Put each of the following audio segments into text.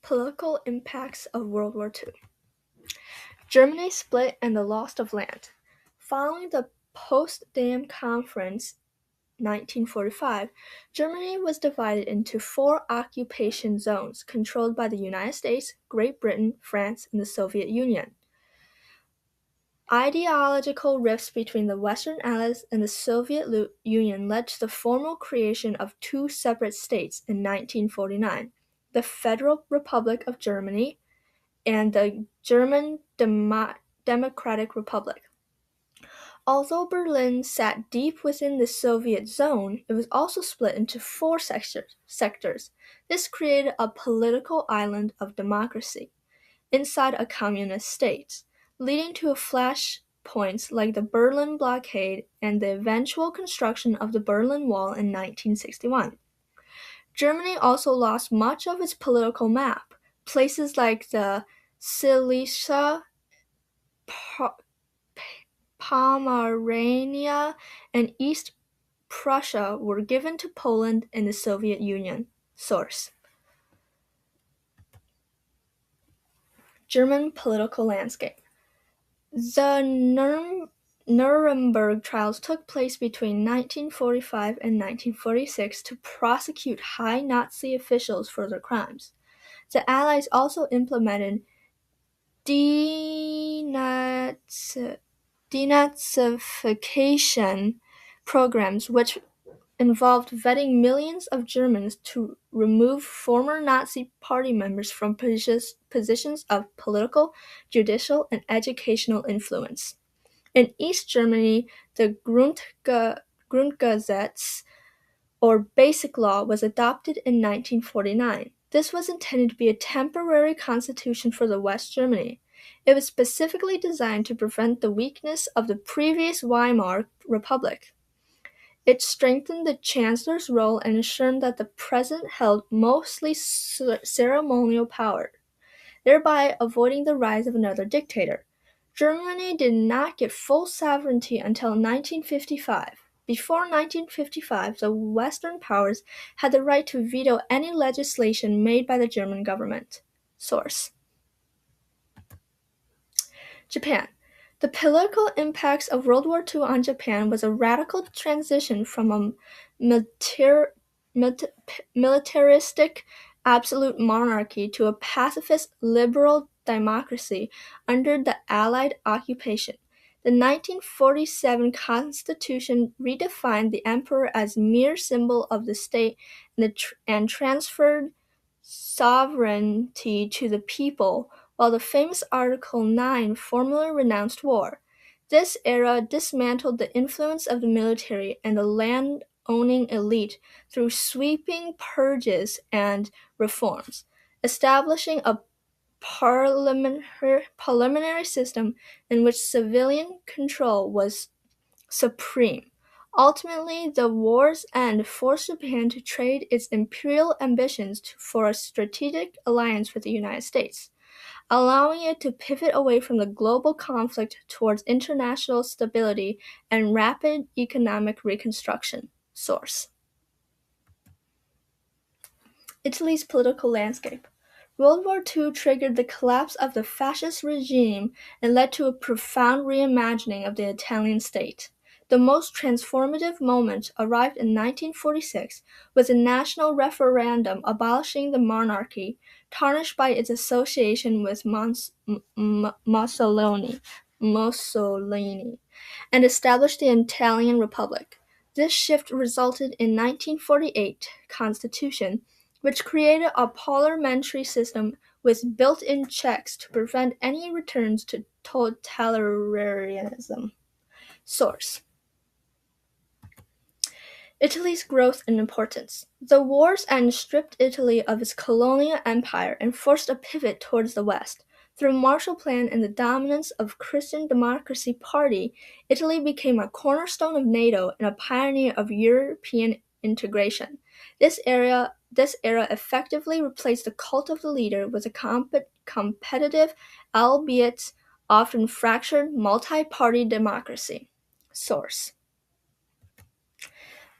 Political impacts of World War II. Germany split and the loss of land. Following the Potsdam Conference 1945, Germany was divided into four occupation zones controlled by the United States, Great Britain, France, and the Soviet Union. Ideological rifts between the Western Allies and the Soviet Union led to the formal creation of two separate states in 1949, the Federal Republic of Germany and the German Democratic Republic. Although Berlin sat deep within the Soviet zone, it was also split into four sectors. This created a political island of democracy inside a communist state, leading to flashpoints like the Berlin blockade and the eventual construction of the Berlin Wall in 1961. Germany also lost much of its political map. Places like the Silesia, Pomerania, and East Prussia were given to Poland and the Soviet Union. Source: German political landscape. The Nuremberg trials took place between 1945 and 1946 to prosecute high Nazi officials for their crimes. The Allies also implemented denazification programs which involved vetting millions of Germans to remove former Nazi party members from positions of political, judicial, and educational influence. In East Germany, the Grundgesetz, or Basic Law, was adopted in 1949. This was intended to be a temporary constitution for the West Germany. It was specifically designed to prevent the weakness of the previous Weimar Republic. It strengthened the chancellor's role and ensured that the president held mostly ceremonial power, thereby avoiding the rise of another dictator. Germany did not get full sovereignty until 1955. Before 1955, the Western powers had the right to veto any legislation made by the German government. Source: Japan. The political impacts of World War II on Japan was a radical transition from a militaristic absolute monarchy to a pacifist liberal democracy under the Allied occupation. The 1947 Constitution redefined the emperor as mere symbol of the state and transferred sovereignty to the people, while the famous Article 9 formally renounced war. This era dismantled the influence of the military and the land-owning elite through sweeping purges and reforms, establishing a parliamentary system in which civilian control was supreme. Ultimately, the war's end forced Japan to trade its imperial ambitions for a strategic alliance with the United States, allowing it to pivot away from the global conflict towards international stability and rapid economic reconstruction. Source: Italy's political landscape. World War II triggered the collapse of the fascist regime and led to a profound reimagining of the Italian state. The most transformative moment arrived in 1946 with a national referendum abolishing the monarchy, tarnished by its association with Mussolini, and established the Italian Republic. This shift resulted in 1948 Constitution, which created a parliamentary system with built-in checks to prevent any returns to totalitarianism. Source: Italy's growth and importance. The war's end stripped Italy of its colonial empire and forced a pivot towards the West. Through Marshall Plan and the dominance of Christian Democracy Party, Italy became a cornerstone of NATO and a pioneer of European integration. This era effectively replaced the cult of the leader with a competitive, albeit often fractured, multi-party democracy. Source: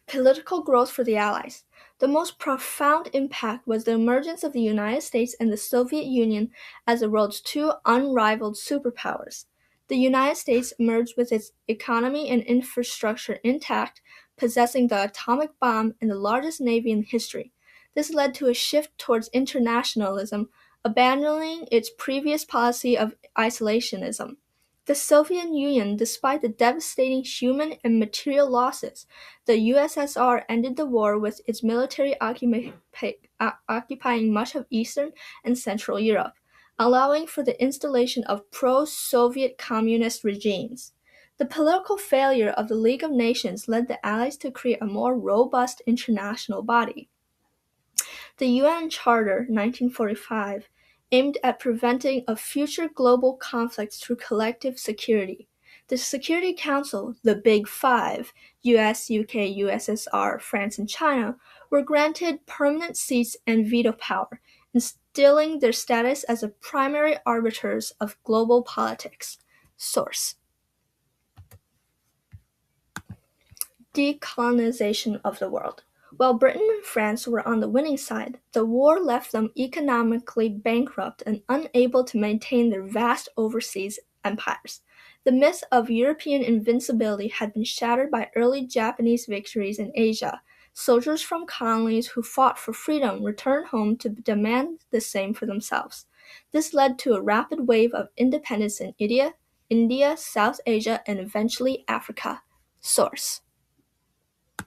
Political growth for the Allies. The most profound impact was the emergence of the United States and the Soviet Union as the world's two unrivaled superpowers. The United States emerged with its economy and infrastructure intact, possessing the atomic bomb and the largest navy in history. This led to a shift towards internationalism, abandoning its previous policy of isolationism. The Soviet Union, despite the devastating human and material losses, the USSR ended the war with its military occupying much of Eastern and Central Europe, allowing for the installation of pro-Soviet communist regimes. The political failure of the League of Nations led the Allies to create a more robust international body. The UN Charter, 1945, aimed at preventing a future global conflicts through collective security. The Security Council, the Big Five, US, UK, USSR, France, and China, were granted permanent seats and veto power, instilling their status as the primary arbiters of global politics. Source: Decolonization of the world. While Britain and France were on the winning side, the war left them economically bankrupt and unable to maintain their vast overseas empires. The myth of European invincibility had been shattered by early Japanese victories in Asia. Soldiers from colonies who fought for freedom returned home to demand the same for themselves. This led to a rapid wave of independence in India, South Asia, and eventually Africa. Source: